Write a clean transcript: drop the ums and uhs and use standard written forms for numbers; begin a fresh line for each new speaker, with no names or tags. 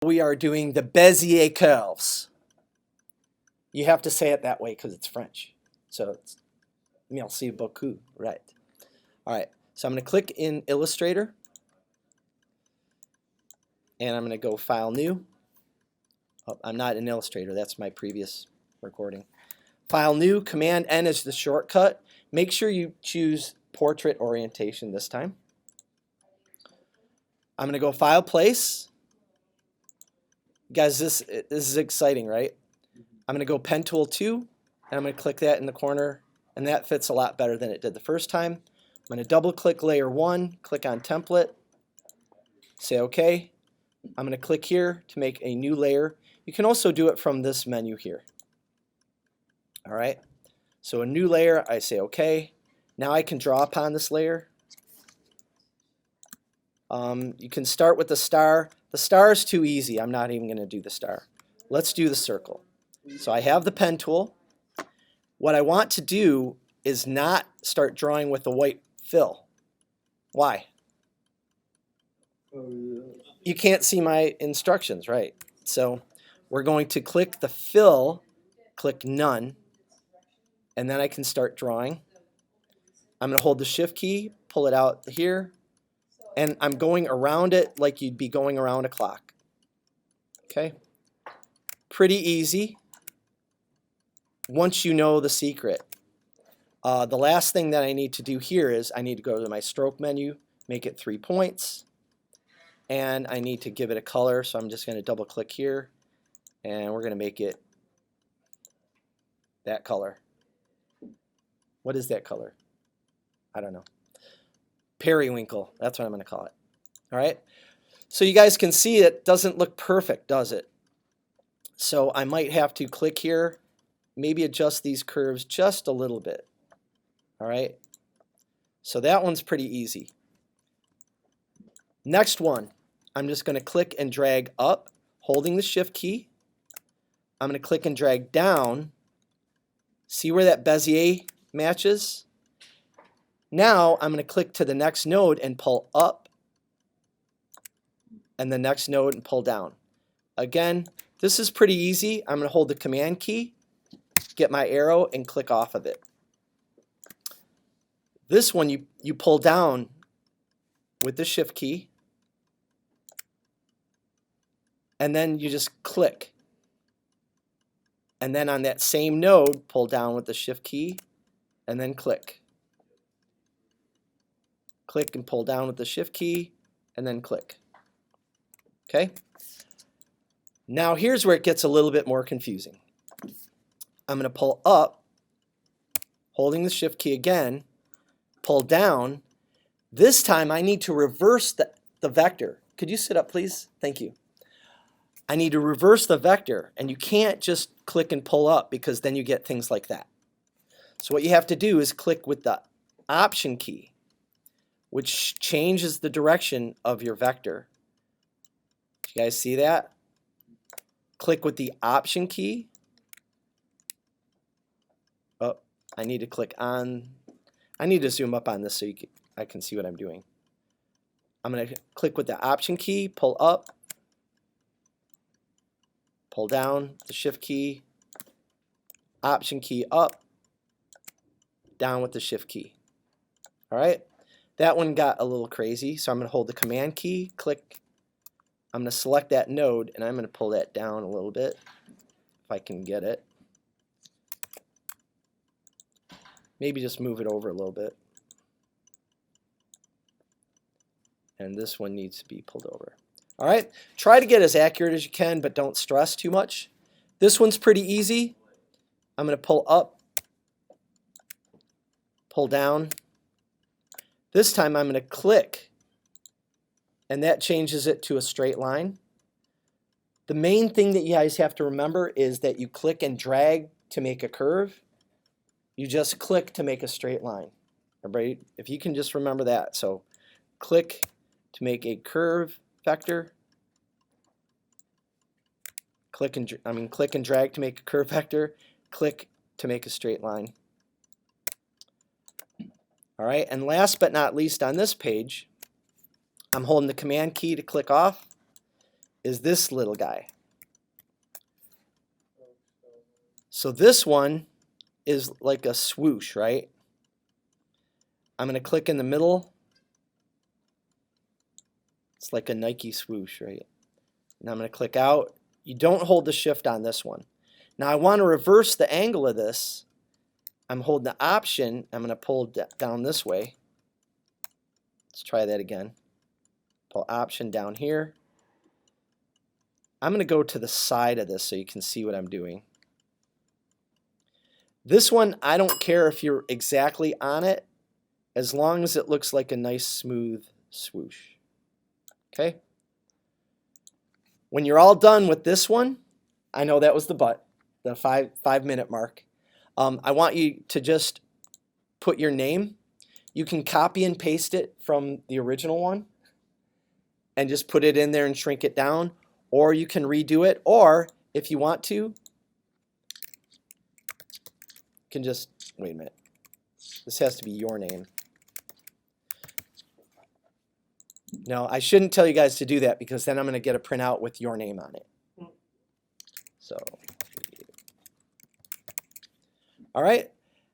We are doing the Bezier curves. You have to say it that way because it's French. So it's merci beaucoup, right? All right, so I'm going to click in Illustrator, and I'm going to go File New. Oh, I'm not in Illustrator, that's my previous recording. File New, Command N is the shortcut. Make sure you choose Portrait Orientation this time. I'm going to go File Place. Guys, this is exciting, right? I'm going to go Pen Tool 2, and I'm going to click that in the corner, and that fits a lot better than it did the first time. I'm going to double click Layer 1, click on Template, say OK. I'm going to click here to make a new layer. You can also do it from this menu here. All right, so a new layer, I say OK. Now I can draw upon this layer. You can start with the star. The star is too easy. I'm not even going to do the star. Let's do the circle. So I have the pen tool. What I want to do is not start drawing with the white fill. Why? You can't see my instructions, right? So we're going to click the fill, click none, and then I can start drawing. I'm going to hold the shift key, pull it out here, and I'm going around it like you'd be going around a clock. Okay? Pretty easy once you know the secret. The last thing that I need to do here is I need to go to my stroke menu, make it 3 points, and I need to give it a color, so I'm just going to double click here, and we're going to make it that color. What is that color? I don't know. Periwinkle, that's what I'm going to call it. All right, so you guys can see it doesn't look perfect, does it? So I might have to click here, maybe adjust these curves just a little bit. All right, so that one's pretty easy. Next one, I'm just going to click and drag up, holding the shift key. I'm going to click and drag down. See where that Bezier matches? Now I'm going to click to the next node and pull up, and the next node and pull down. Again, this is pretty easy. I'm going to hold the Command key, get my arrow, and click off of it. This one you pull down with the shift key, and then you just click. And then on that same node, pull down with the shift key, and then click. Click and pull down with the shift key, and then click. Okay? Now here's where it gets a little bit more confusing. I'm going to pull up, holding the shift key again, pull down. This time I need to reverse the vector. Could you sit up, please? Thank you. I need to reverse the vector, and you can't just click and pull up because then you get things like that. So what you have to do is click with the Option key, which changes the direction of your vector. Do you guys see that? Click with the Option key. Oh, I need to click on. I need to zoom up on this so I can see what I'm doing. I'm going to click with the Option key, pull up, pull down, the shift key, Option key up, down with the shift key. All right, that one got a little crazy, so I'm going to hold the Command key, click. I'm going to select that node, and I'm going to pull that down a little bit, if I can get it. Maybe just move it over a little bit. And this one needs to be pulled over. All right, try to get as accurate as you can, but don't stress too much. This one's pretty easy. I'm going to pull up, pull down. This time I'm going to click, and that changes it to a straight line. The main thing that you guys have to remember is that you click and drag to make a curve. You just click to make a straight line. Everybody, if you can just remember that. So click to make a curve vector. Click and drag to make a curve vector. Click to make a straight line. All right, and last but not least on this page, I'm holding the Command key to click off, is this little guy. So this one is like a swoosh, right? I'm going to click in the middle. It's like a Nike swoosh, right? And I'm going to click out. You don't hold the shift on this one. Now I want to reverse the angle of this. I'm holding the option. I'm going to pull down this way. Let's try that again. Pull option down here. I'm going to go to the side of this so you can see what I'm doing. This one, I don't care if you're exactly on it, as long as it looks like a nice smooth swoosh. Okay? When you're all done with this one, I know that was the butt, the five minute mark. I want you to just put your name. You can copy and paste it from the original one and just put it in there and shrink it down, or you can redo it, or if you want to, you can just, wait a minute, this has to be your name. No, I shouldn't tell you guys to do that because then I'm going to get a printout with your name on it. So, all right.